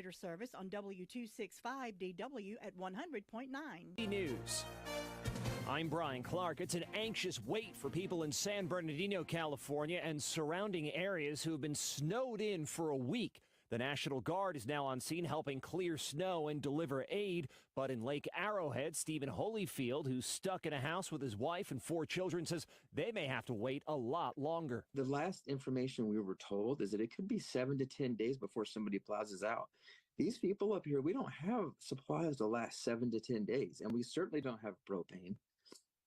later service on W265DW at 100.9. News. I'm Brian Clark. It's an anxious wait for people in San Bernardino, California and surrounding areas who have been snowed in for a week. The National Guard is now on scene helping clear snow and deliver aid. But in Lake Arrowhead, Stephen Holyfield, who's stuck in a house with his wife and 4 children, says they may have to wait a lot longer. The last information we were told is that it could be 7 to 10 days before somebody plazes out. These people up here, we don't have supplies to last 7 to 10 days, and we certainly don't have propane.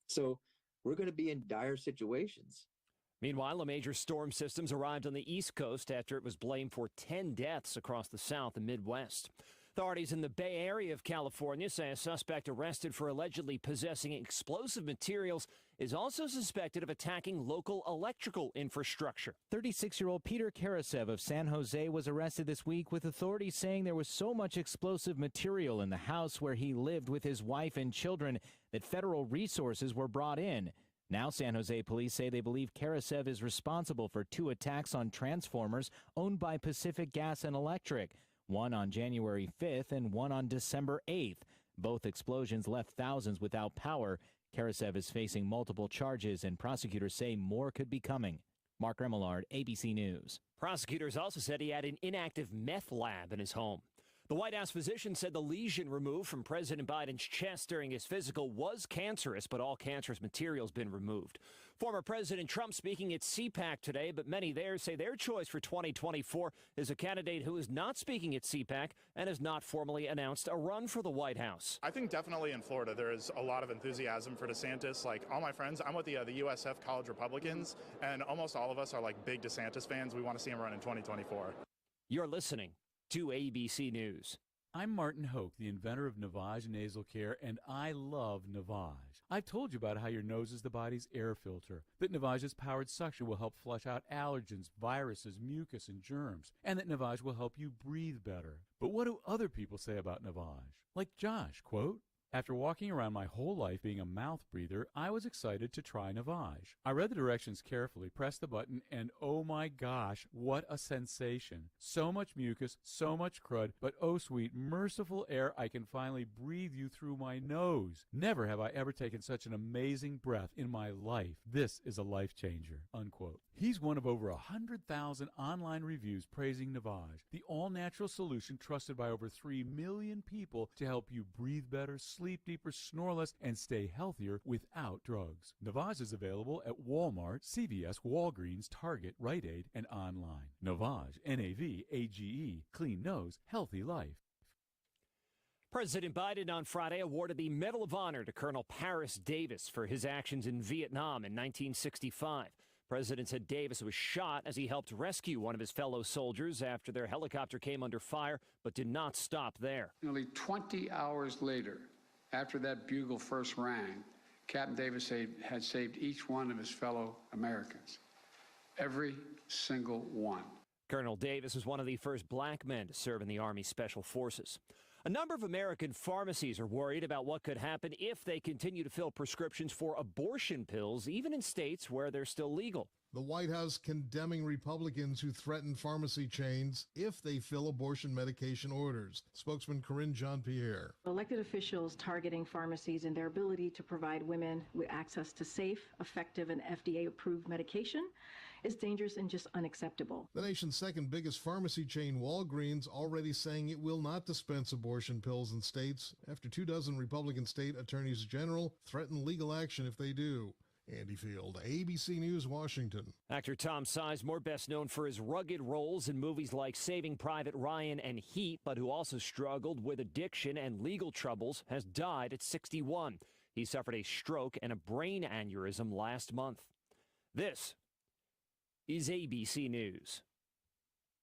So we're going to be in dire situations. Meanwhile, a major storm systems arrived on the East Coast after it was blamed for 10 deaths across the South and Midwest. Authorities in the Bay Area of California say a suspect arrested for allegedly possessing explosive materials is also suspected of attacking local electrical infrastructure. 36-year-old Peter Karasev of San Jose was arrested this week, with authorities saying there was so much explosive material in the house where he lived with his wife and children that federal resources were brought in. Now San Jose police say they believe Karasev is responsible for 2 attacks on transformers owned by Pacific Gas and Electric, one on January 5th and one on December 8th. Both explosions left thousands without power. Karasev is facing multiple charges, and prosecutors say more could be coming. Mark Remillard, ABC News. Prosecutors also said he had an inactive meth lab in his home. The White House physician said the lesion removed from President Biden's chest during his physical was cancerous, but all cancerous material has been removed. Former President Trump speaking at CPAC today, but many there say their choice for 2024 is a candidate who is not speaking at CPAC and has not formally announced a run for the White House. I think definitely in Florida there is a lot of enthusiasm for DeSantis. Like all my friends, I'm with the USF College Republicans, and almost all of us are like big DeSantis fans. We want to see him run in 2024. You're listening to ABC News. I'm Martin Hoke, the inventor of Navage Nasal Care, and I love Navage. I've told you about how your nose is the body's air filter, that Navage's powered suction will help flush out allergens, viruses, mucus, and germs, and that Navage will help you breathe better. But what do other people say about Navage? Like Josh, quote, "After walking around my whole life being a mouth breather, I was excited to try Navage. I read the directions carefully, pressed the button, and oh my gosh, what a sensation. So much mucus, so much crud, but oh sweet, merciful air, I can finally breathe you through my nose. Never have I ever taken such an amazing breath in my life. This is a life changer," unquote. He's one of over 100,000 online reviews praising Navage, the all-natural solution trusted by over 3 million people to help you breathe better, sleep deeper, snore less, and stay healthier without drugs. Navage is available at Walmart, CVS, Walgreens, Target, Rite Aid, and online. Navage, N-A-V-A-G-E, clean nose, healthy life. President Biden on Friday awarded the Medal of Honor to Colonel Paris Davis for his actions in Vietnam in 1965. President said Davis was shot as he helped rescue one of his fellow soldiers after their helicopter came under fire, but did not stop there. Nearly 20 hours later, after that bugle first rang, Captain Davis had saved each one of his fellow Americans. Every single one. Colonel Davis was one of the first black men to serve in the Army Special Forces. A number of American pharmacies are worried about what could happen if they continue to fill prescriptions for abortion pills, even in states where they're still legal. The White House condemning Republicans who threaten pharmacy chains if they fill abortion medication orders. Spokesman Corinne Jean-Pierre. Elected officials targeting pharmacies and their ability to provide women with access to safe, effective, and FDA-approved medication is dangerous and just unacceptable. The nation's second biggest pharmacy chain, Walgreens, already saying it will not dispense abortion pills in states after 24 Republican state attorneys general threaten legal action if they do. Andy Field, ABC News, Washington. Actor Tom Sizemore, best known for his rugged roles in movies like Saving Private Ryan and Heat, but who also struggled with addiction and legal troubles, has died at 61. He suffered a stroke and a brain aneurysm last month. This is ABC News.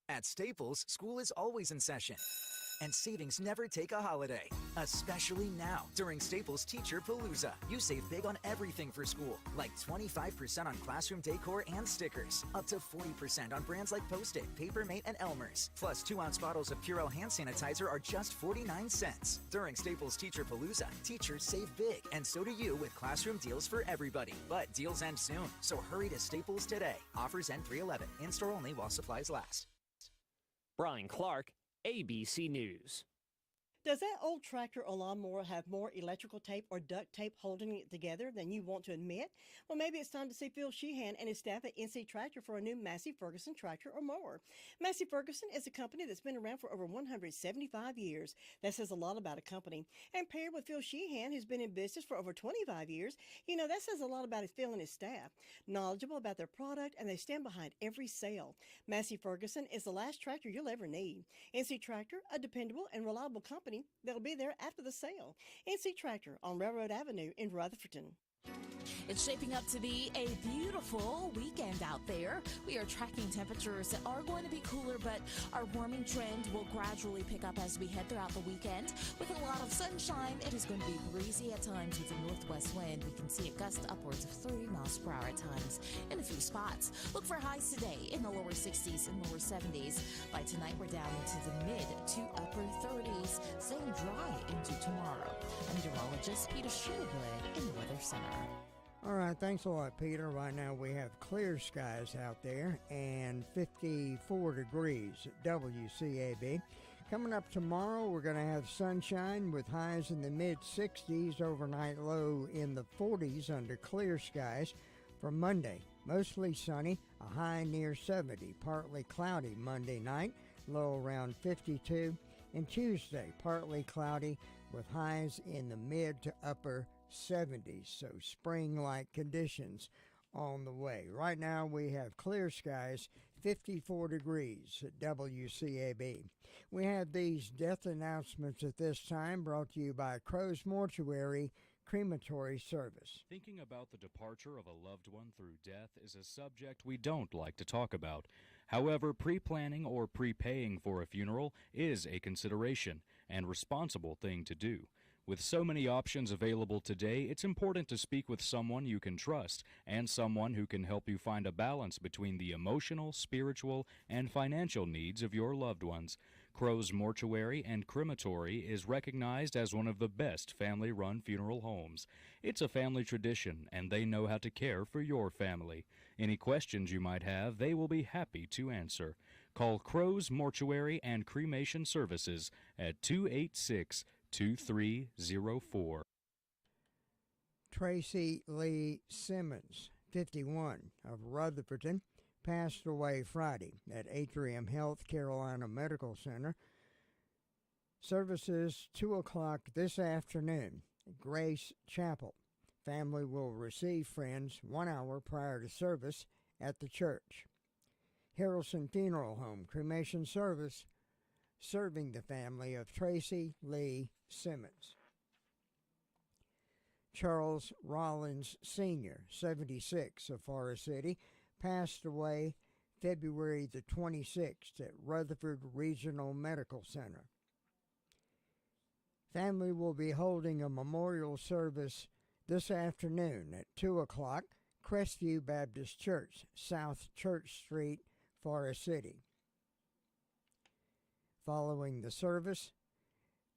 At Staples, school is always in session, and savings never take a holiday, especially now during Staples Teacher Palooza. You save big on everything for school, like 25% on classroom decor and stickers, up to 40% on brands like Post-it, Papermate, and Elmer's. Plus, 2-ounce bottles of Purell hand sanitizer are just 49 cents. During Staples Teacher Palooza, teachers save big, and so do you with classroom deals for everybody. But deals end soon, so hurry to Staples today. Offers end 3/11. In-store only while supplies last. Brian Clark, ABC News. Does that old tractor or lawnmower have more electrical tape or duct tape holding it together than you want to admit? Well, maybe it's time to see Phil Sheehan and his staff at NC Tractor for a new Massey Ferguson tractor or mower. Massey Ferguson is a company that's been around for over 175 years. That says a lot about a company. And paired with Phil Sheehan, who's been in business for over 25 years, that says a lot about Phil and his staff. Knowledgeable about their product, and they stand behind every sale. Massey Ferguson is the last tractor you'll ever need. NC Tractor, a dependable and reliable company that'll be there after the sale. NC Tractor on Railroad Avenue in Rutherford. It's shaping up to be a beautiful weekend out there. We are tracking temperatures that are going to be cooler, but our warming trend will gradually pick up as we head throughout the weekend. With a lot of sunshine, it is going to be breezy at times with a northwest wind. We can see a gust upwards of 30 miles per hour at times in a few spots. Look for highs today in the lower 60s and lower 70s. By tonight, we're down into the mid to upper 30s, staying dry into tomorrow. Meteorologist Peter Shearwood in the Weather Center. All right, thanks a lot, Peter. Right now we have clear skies out there and 54 degrees at WCAB. Coming up tomorrow, we're going to have sunshine with highs in the mid-60s, overnight low in the 40s under clear skies. For Monday, mostly sunny, a high near 70, partly cloudy Monday night, low around 52. And Tuesday, partly cloudy with highs in the mid to upper 70s, so spring-like conditions on the way. Right now we have clear skies, 54 degrees at WCAB. We have these death announcements at this time brought to you by Crow's Mortuary Crematory Service. Thinking about the departure of a loved one through death is a subject we don't like to talk about. However, pre-planning or prepaying for a funeral is a consideration and responsible thing to do. With so many options available today, it's important to speak with someone you can trust and someone who can help you find a balance between the emotional, spiritual, and financial needs of your loved ones. Crow's Mortuary and Crematory is recognized as one of the best family-run funeral homes. It's a family tradition, and they know how to care for your family. Any questions you might have, they will be happy to answer. Call Crow's Mortuary and Cremation Services at 286-2304. Tracy Lee Simmons, 51, of Rutherford, passed away Friday at Atrium Health Carolina Medical Center. Services 2 o'clock this afternoon at Grace Chapel. Family will receive friends 1 hour prior to service at the church. Harrelson Funeral Home Cremation Service serving the family of Tracy Lee Simmons. Charles Rollins Sr., 76, of Forest City, passed away February the 26th at Rutherford Regional Medical Center. Family will be holding a memorial service this afternoon at 2 o'clock, Crestview Baptist Church, South Church Street, Forest City. Following the service,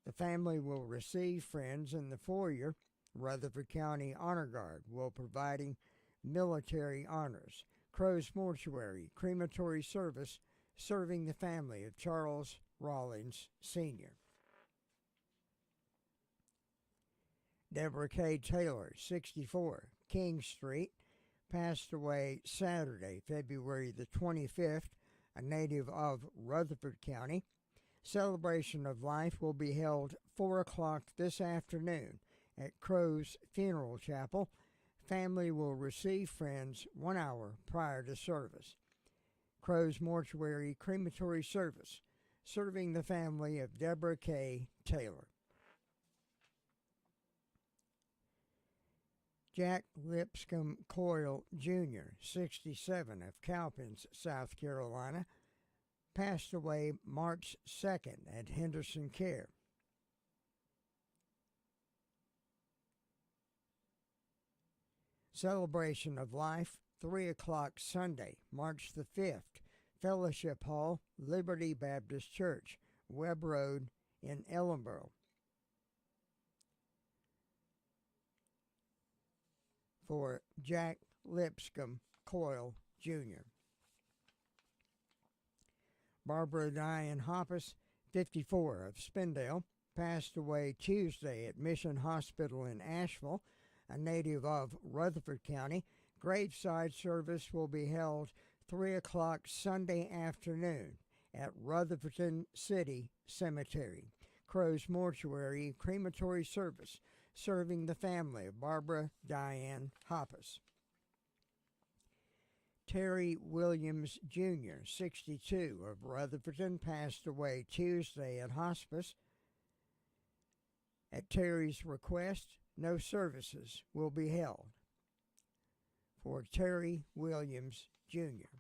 the family will receive friends in the foyer. Rutherford County Honor Guard will providing military honors. Crow's Mortuary Crematory Service serving the family of Charles Rollins Sr. Deborah K. Taylor, 64, King Street, passed away Saturday, February the 25th, a native of Rutherford County. Celebration of life will be held 4 o'clock this afternoon at Crow's Funeral Chapel. Family will receive friends 1 hour prior to service. Crow's Mortuary Crematory Service, serving the family of Deborah K. Taylor. Jack Lipscomb Coyle, Jr., 67, of Cowpens, South Carolina, passed away March 2nd at Henderson Care. Celebration of life, 3 o'clock Sunday, March the 5th, Fellowship Hall, Liberty Baptist Church, Webb Road in Ellenboro. For Jack Lipscomb Coyle, Jr. Barbara Diane Hoppus, 54, of Spindale, passed away Tuesday at Mission Hospital in Asheville, a native of Rutherford County. Graveside service will be held 3 o'clock Sunday afternoon at Rutherford City Cemetery. Crow's Mortuary crematory service serving the family of Barbara Diane Hoppus. Terry Williams Jr., 62, of Rutherford, passed away Tuesday at hospice. At Terry's request, no services will be held for Terry Williams Jr.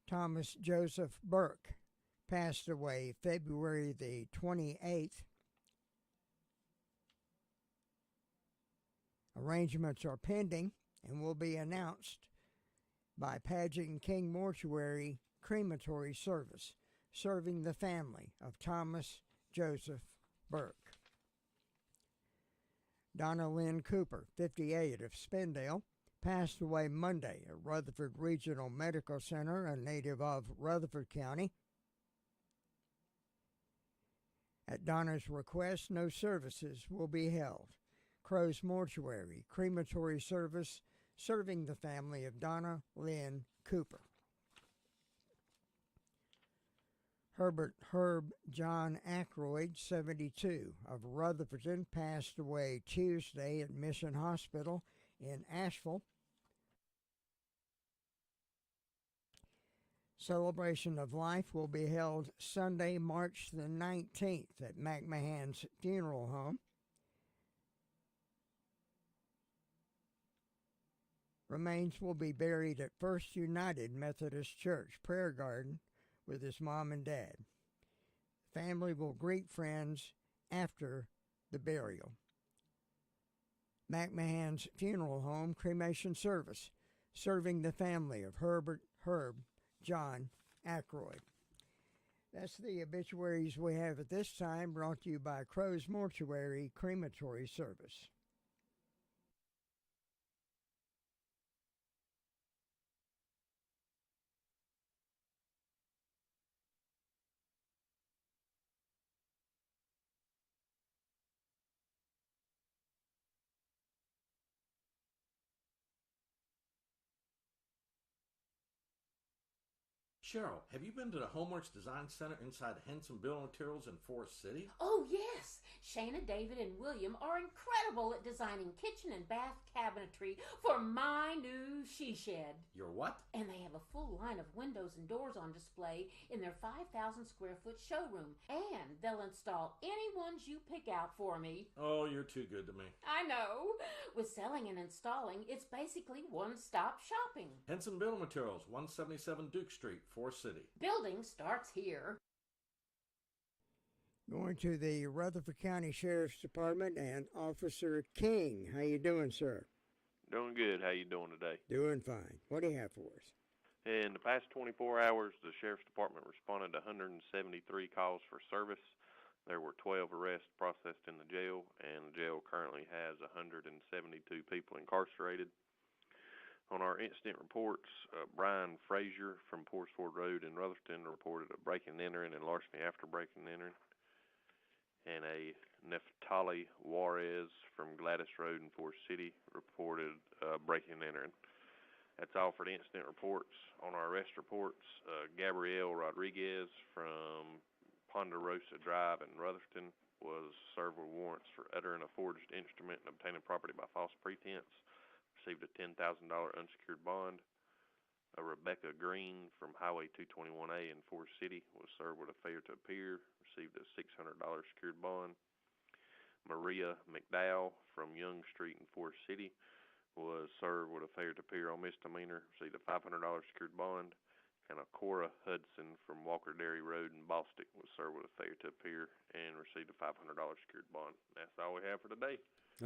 Thomas Joseph Burke passed away February the 28th. Arrangements are pending and will be announced by Padgett King Mortuary crematory service serving the family of Thomas Joseph Burke. Donna Lynn Cooper, 58, of Spindale, passed away Monday at Rutherford Regional Medical Center, a native of Rutherford County. At Donna's request, no services will be held. Crow's Mortuary crematory service serving the family of Donna Lynn Cooper. Herbert Herb John Ackroyd, 72, of Rutherford, passed away Tuesday at Mission Hospital in Asheville. Celebration of Life will be held Sunday, March the 19th at McMahon's Funeral Home. Remains will be buried at First United Methodist Church Prayer Garden with his mom and dad. Family will greet friends after the burial. McMahon's Funeral Home cremation service serving the family of Herbert Herb John Ackroyd. That's the obituaries we have at this time, brought to you by Crow's Mortuary crematory service. Cheryl, have you been to the Homeworks Design Center inside Henson Building Materials in Forest City? Oh, yes. Shana, David, and William are incredible at designing kitchen and bath cabinetry for my new she shed. Your what? And they have a full line of windows and doors on display in their 5,000 square foot showroom. And they'll install any ones you pick out for me. Oh, you're too good to me. I know. With selling and installing, it's basically one-stop shopping. Henson Building Materials, 177 Duke Street, Forest City. Building starts here. Going to the Rutherford County Sheriff's Department and Officer King. How you doing, sir? Doing good. How you doing today? Doing fine. What do you have for us? In the past 24 hours, the Sheriff's Department responded to 173 calls for service. There were 12 arrests processed in the jail, and the jail currently has 172 people incarcerated. On our incident reports, Brian Frazier from Portsford Road in Rutherford reported a breaking and entering and larceny after breaking and entering. And a Neftali Juarez from Gladys Road in Forest City reported breaking and entering. That's all for the incident reports. On our arrest reports, Gabrielle Rodriguez from Ponderosa Drive in Rutherford was served with warrants for uttering a forged instrument and obtaining property by false pretense. Received a $10,000 unsecured bond. Rebecca Green from Highway 221A in Forest City was served with a failure to appear. Received a $600 secured bond. Maria McDowell from Young Street in Forest City was served with a failure to appear on misdemeanor. Received a $500 secured bond. And Cora Hudson from Walker Dairy Road in Bostic was served with a failure to appear and received a $500 secured bond. That's all we have for today.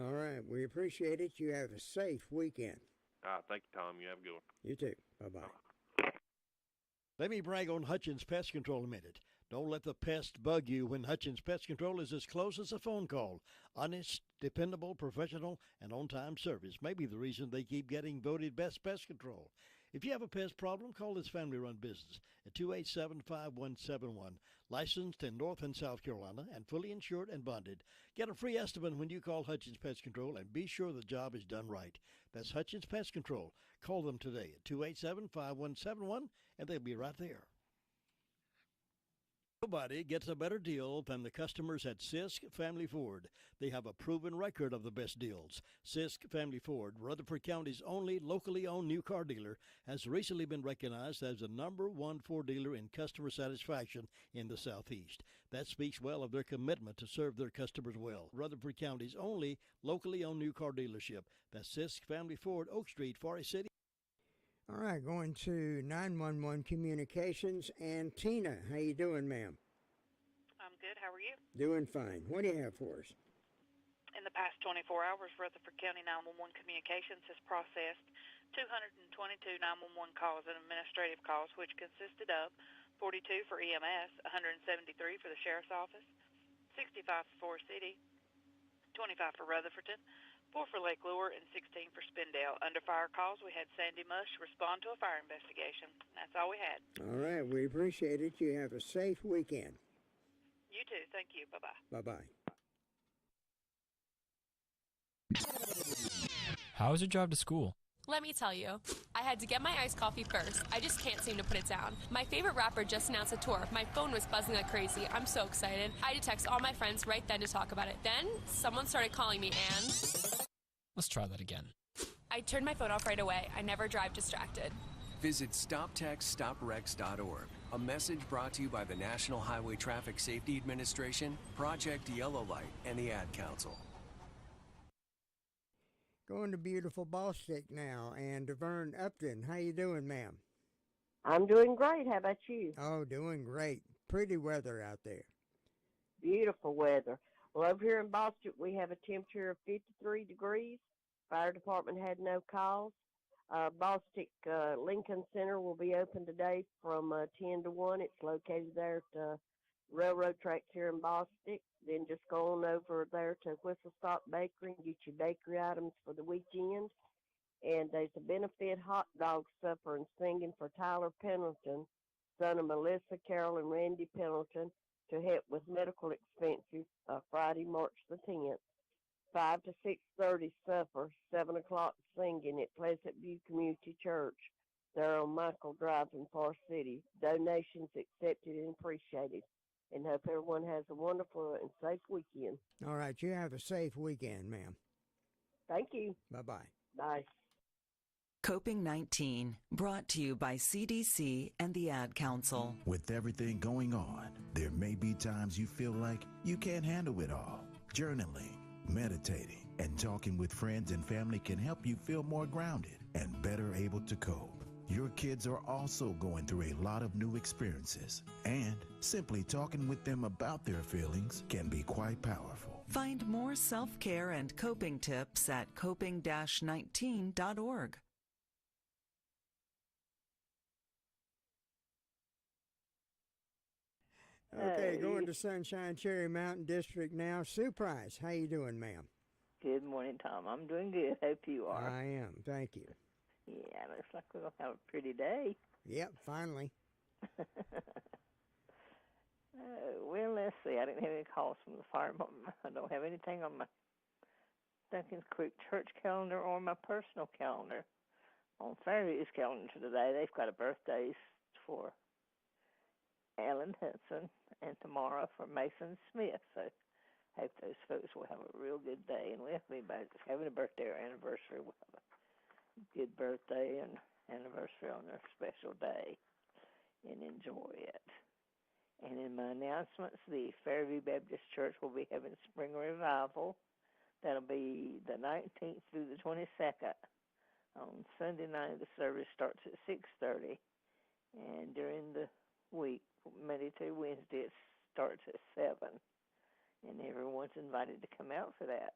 All right. We appreciate it. You have a safe weekend. Thank you, Tom. You have a good one. You too. Bye-bye. Let me brag on Hutchins Pest Control a minute. Don't let the pest bug you when Hutchins Pest Control is as close as a phone call. Honest, dependable, professional, and on-time service may be the reason they keep getting voted best pest control. If you have a pest problem, call this family-run business at 287-5171. Licensed in North and South Carolina and fully insured and bonded. Get a free estimate when you call Hutchins Pest Control and be sure the job is done right. That's Hutchins Pest Control. Call them today at 287-5171 and they'll be right there. Nobody gets a better deal than the customers at Sisk Family Ford. They have a proven record of the best deals. Sisk Family Ford, Rutherford County's only locally owned new car dealer, has recently been recognized as the #1 Ford dealer in customer satisfaction in the Southeast. That speaks well of their commitment to serve their customers well. Rutherford County's only locally owned new car dealership. That's Sisk Family Ford, Oak Street, Forest City. All right, going to 911 Communications. And Tina, how you doing, ma'am? I'm good. How are you? Doing fine. What do you have for us? In the past 24 hours, Rutherford County 911 Communications has processed 222 911 calls and administrative calls, which consisted of 42 for EMS, 173 for the Sheriff's Office, 65 for Forest City, 25 for Rutherfordton, 4 for Lake Lure, and 16 for Spindale. Under fire calls, we had Sandy Mush respond to a fire investigation. That's all we had. All right, we appreciate it. You have a safe weekend. You too. Thank you. Bye-bye. Bye-bye. How was your drive to school? Let me tell you, I had to get my iced coffee first. I just can't seem to put it down. My favorite rapper just announced a tour. My phone was buzzing like crazy. I'm so excited. I had to text all my friends right then to talk about it. Then, someone started calling me and... Let's try that again. I turned my phone off right away. I never drive distracted. Visit StopTextStopWrecks.org. A message brought to you by the National Highway Traffic Safety Administration, Project Yellow Light, and the Ad Council. Going to beautiful Bostic now, and Vern Upton. How you doing, ma'am? I'm doing great. How about you? Oh, doing great. Pretty weather out there. Beautiful weather. Well, over here in Bostic, we have a temperature of 53 degrees. Fire department had no calls. Bostic Lincoln Center will be open today from 10 to 1. It's located there at the railroad tracks here in Bostic. Then just go on over there to Whistle Stop Bakery and get your bakery items for the weekend. And there's a benefit hot dog supper and singing for Tyler Pendleton, son of Melissa, Carol, and Randy Pendleton, to help with medical expenses Friday, March the 10th. 5 to 6:30 supper, 7 o'clock singing at Pleasant View Community Church. There on Michael Drive in Forest City. Donations accepted and appreciated. And hope everyone has a wonderful and safe weekend. All right, you have a safe weekend, ma'am. Thank you. Bye-bye. Bye. Coping 19, brought to you by CDC and the Ad Council. With everything going on, there may be times you feel like you can't handle it all. Journaling, meditating, and talking with friends and family can help you feel more grounded and better able to cope. Your kids are also going through a lot of new experiences, and simply talking with them about their feelings can be quite powerful. Find more self-care and coping tips at coping-19.org. Okay, going to Sunshine Cherry Mountain District now. Sue Price, how you doing, ma'am? Good morning, Tom. I'm doing good. Hope you are. I am. Thank you. Yeah, looks like we're going to have a pretty day. Yep, finally. Well, let's see. I didn't have any calls from the fire department. I don't have anything on my Duncan's Creek church calendar or my personal calendar. On Fairview's calendar today, they've got a birthdays for Alan Hudson and tomorrow for Mason Smith. So I hope those folks will have a real good day. And if anybody's having a birthday or anniversary, we'll have a good birthday and anniversary on their special day and enjoy it. And in my announcements, the Fairview Baptist Church will be having Spring Revival. That'll be the 19th through the 22nd. On Sunday night, the service starts at 6:30. And during the week, Monday through Wednesday, it starts at 7. And everyone's invited to come out for that.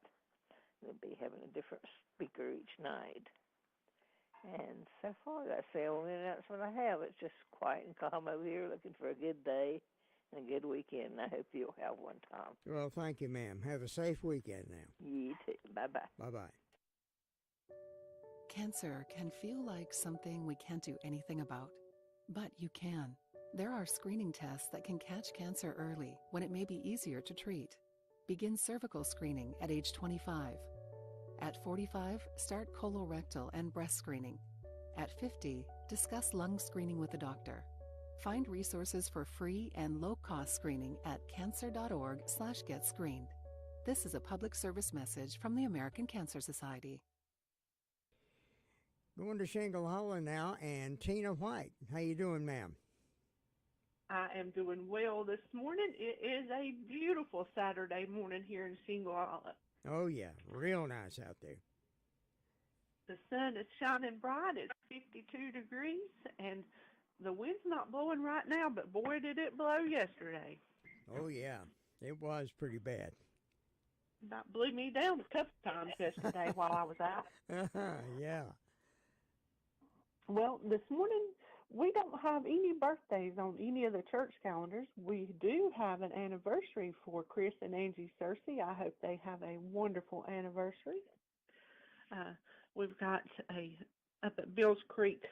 They'll be having a different speaker each night. And so far, that's the only announcement I have. It's just quiet and calm over here, looking for a good day and a good weekend. And I hope you'll have one, Tom. Well, thank you, ma'am. Have a safe weekend now. You too. Bye-bye. Bye-bye. Cancer can feel like something we can't do anything about, but you can. There are screening tests that can catch cancer early when it may be easier to treat. Begin cervical screening at age 25. At 45, start colorectal and breast screening. At 50, discuss lung screening with a doctor. Find resources for free and low-cost screening at cancer.org/getscreened. This is a public service message from the American Cancer Society. Going to Shingle Hollow now, and Tina White. How you doing, ma'am? I am doing well this morning. It is a beautiful Saturday morning here in Shingle Hollow. Oh, yeah. Real nice out there. The sun is shining bright. It's 52 degrees, and the wind's not blowing right now, but boy, did it blow yesterday. Oh, yeah. It was pretty bad. About blew me down a couple times yesterday while I was out. Yeah. Well, this morning, we don't have any birthdays on any of the church calendars. We do have an anniversary for Chris and Angie Searcy. I hope they have a wonderful anniversary. We've got up at Bills Creek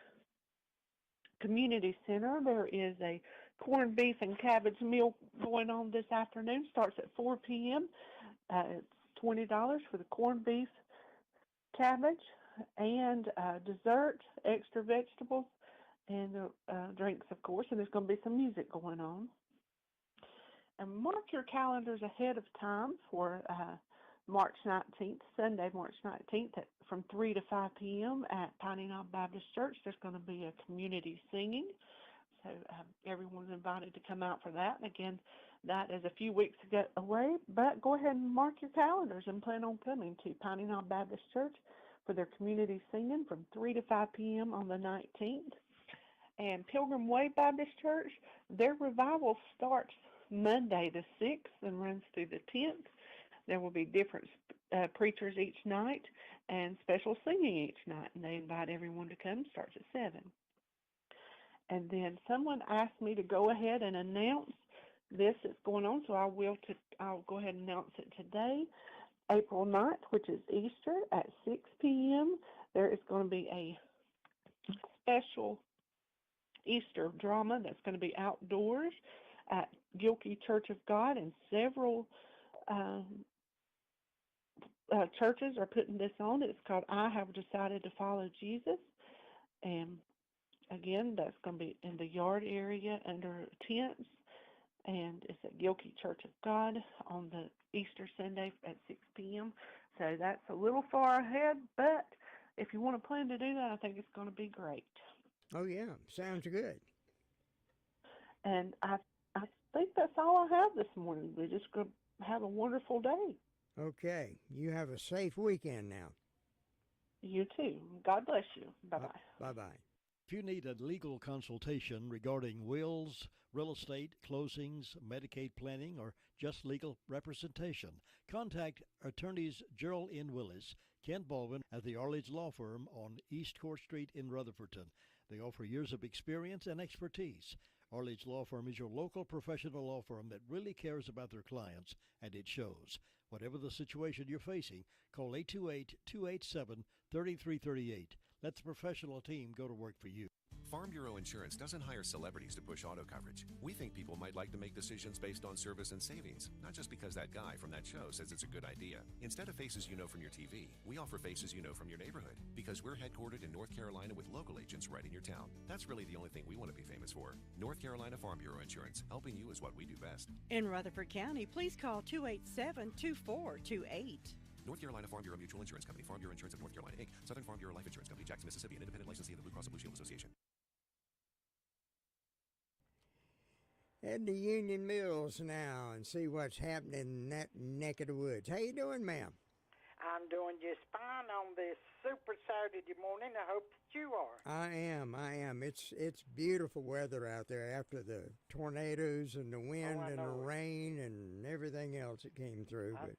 Community Center, there is a corned beef and cabbage meal going on this afternoon. Starts at 4 p.m. It's $20 for the corned beef, cabbage, and dessert, extra vegetables, and drinks, of course, and there's going to be some music going on. And mark your calendars ahead of time for March 19th, Sunday, March 19th, from 3 to 5 p.m. at Piney Knob Baptist Church. There's going to be a community singing, so everyone's invited to come out for that. And again, that is a few weeks away, but go ahead and mark your calendars and plan on coming to Piney Knob Baptist Church for their community singing from 3 to 5 p.m. on the 19th. And Pilgrim Way Baptist Church, their revival starts Monday the 6th and runs through the 10th. There will be different preachers each night and special singing each night, and they invite everyone to come. Starts at 7. And then someone asked me to go ahead and announce this is going on, so I'll go ahead and announce it today. April 9th, which is Easter, at 6 p.m., there is going to be a special Easter drama that's going to be outdoors at Gilkey Church of God, and several churches are putting this on. It's called I Have Decided to Follow Jesus, and again, that's going to be in the yard area under tents, and it's at Gilkey Church of God on the Easter Sunday at 6 p.m. So that's a little far ahead, but if you want to plan to do that, I think it's going to be great. Oh, yeah. Sounds good. And I think that's all I have this morning. We're just going to have a wonderful day. Okay. You have a safe weekend now. You too. God bless you. Bye-bye. Bye-bye. If you need a legal consultation regarding wills, real estate, closings, Medicaid planning, or just legal representation, contact attorneys Gerald N. Willis, Kent Baldwin at the Arledge Law Firm on East Court Street in Rutherfordton. They offer years of experience and expertise. Arledge Law Firm is your local professional law firm that really cares about their clients, and it shows. Whatever the situation you're facing, call 828-287-3338. Let the professional team go to work for you. Farm Bureau Insurance doesn't hire celebrities to push auto coverage. We think people might like to make decisions based on service and savings, not just because that guy from that show says it's a good idea. Instead of faces you know from your TV, we offer faces you know from your neighborhood, because we're headquartered in North Carolina with local agents right in your town. That's really the only thing we want to be famous for. North Carolina Farm Bureau Insurance. Helping you is what we do best. In Rutherford County, please call 287-2428. North Carolina Farm Bureau Mutual Insurance Company, Farm Bureau Insurance of North Carolina, Inc., Southern Farm Bureau Life Insurance Company, Jackson, Mississippi, an independent licensee of the Blue Cross and Blue Shield Association. Head to Union Mills now and see what's happening in that neck of the woods. How you doing, ma'am? I'm doing just fine on this super Saturday morning. I hope that you are. I am. It's beautiful weather out there after the tornadoes and the wind and the rain and everything else that came through. But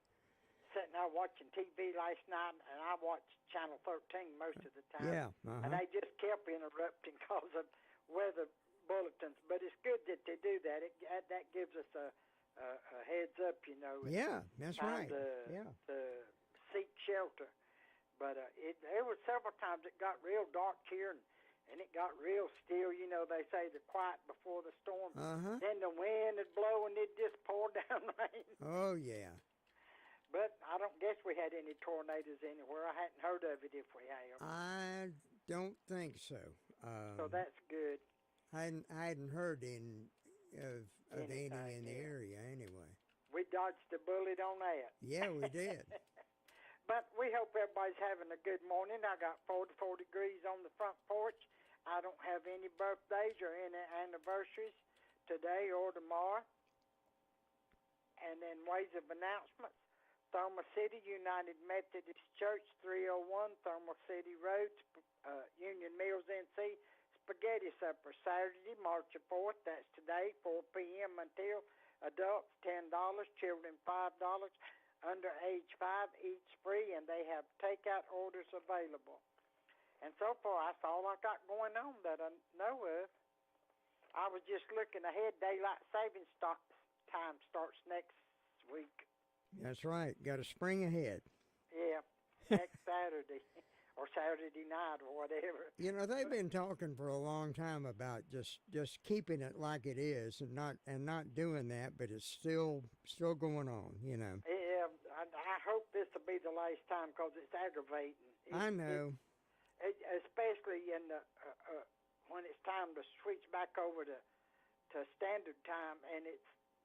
sitting there watching TV last night, and I watched Channel 13 most of the time. Yeah. And they just kept interrupting because of weather bulletins. But it's good that they do that. That gives us a heads up, you know. Yeah, that's right. To seek shelter. But there were several times it got real dark here, and it got real still. You know, they say the quiet before the storm. Then the wind would blow, and it just pour down rain. Oh, yeah. But I don't guess we had any tornadoes anywhere. I hadn't heard of it if we have. I don't think so. So that's good. I hadn't heard of any in the area anyway. We dodged a bullet on that. Yeah, we did. But we hope everybody's having a good morning. I got 44 degrees on the front porch. I don't have any birthdays or any anniversaries today or tomorrow. And then ways of announcements. Thermal City United Methodist Church, 301 Thermal City Road, Union Mills, NC. Spaghetti supper Saturday, March 4th. That's today, 4 p.m. until adults $10, children $5. Under age 5, each free, and they have takeout orders available. And so far, that's all I got going on that I know of. I was just looking ahead. Daylight savings time starts next week. That's right. Got a spring ahead. Yeah, next Saturday or Saturday night or whatever. You know, they've been talking for a long time about just keeping it like it is and not doing that, but it's still going on. You know. Yeah, I hope this will be the last time because it's aggravating. I know. Especially in the when it's time to switch back over to standard time, and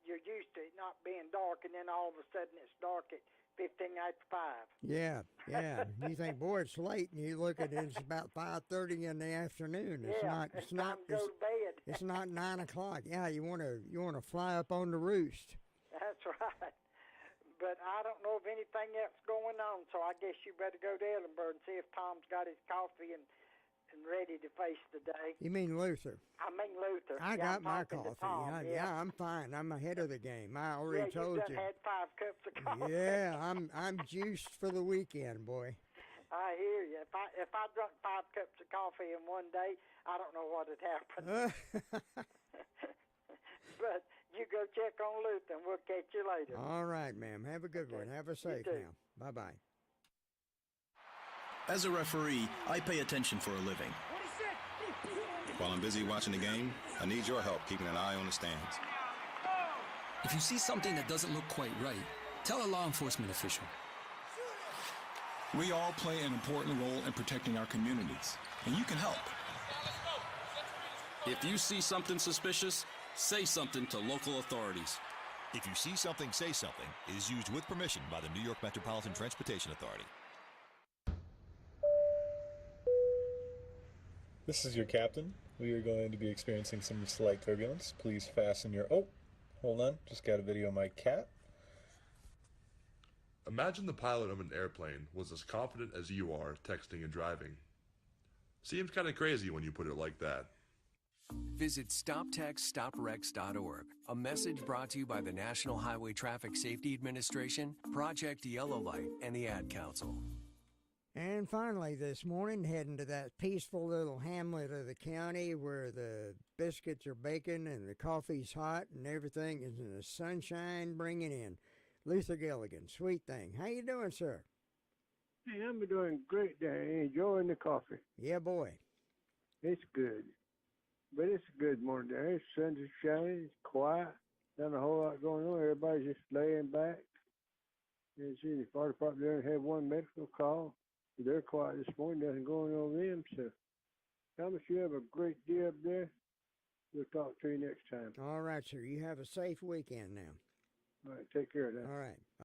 you're used to it not being dark, and then all of a sudden it's dark at 15 after 5. Yeah. You think, boy, it's late, and you look at it, it's about 5:30 in the afternoon. It's not. It's time to go to bed. It's not 9 o'clock. Yeah, you want to fly up on the roost. That's right. But I don't know of anything else going on, so I guess you better go to Ellenburg and see if Tom's got his coffee and ready to face the day. You mean Luther? I mean Luther. I got my coffee. Yeah, I'm fine. I'm ahead of the game. I already told you. Had 5 cups of coffee. Yeah, I'm juiced for the weekend, boy. I hear you. If I drunk 5 cups of coffee in one day, I don't know what would happen. But you go check on Luther, and we'll catch you later. All right, ma'am. Have a good one. Have a safe now. Bye-bye. As a referee, I pay attention for a living. While I'm busy watching the game, I need your help keeping an eye on the stands. If you see something that doesn't look quite right, tell a law enforcement official. We all play an important role in protecting our communities, and you can help. If you see something suspicious, say something to local authorities. If you see something, say something is used with permission by the New York Metropolitan Transportation Authority. This is your captain. We are going to be experiencing some slight turbulence. Please fasten your... Oh, hold on. Just got a video of my cat. Imagine the pilot of an airplane was as confident as you are texting and driving. Seems kind of crazy when you put it like that. Visit StopTextStopWrecks.org. A message brought to you by the National Highway Traffic Safety Administration, Project Yellow Light, and the Ad Council. And finally this morning, heading to that peaceful little hamlet of the county where the biscuits are baking and the coffee's hot and everything is in the sunshine bringing in. Luther Gilligan, sweet thing. How you doing, sir? Hey, I'm doing great there. Enjoying the coffee. Yeah, boy. It's good. But it's a good morning there. The sun's shining. It's quiet. Not a whole lot going on. Everybody's just laying back. You see the fire department there had one medical call. They're quiet this morning. Nothing going on with them. So, Thomas, you have a great day up there. We'll talk to you next time. All right, sir. You have a safe weekend now. All right. Take care of that. All right.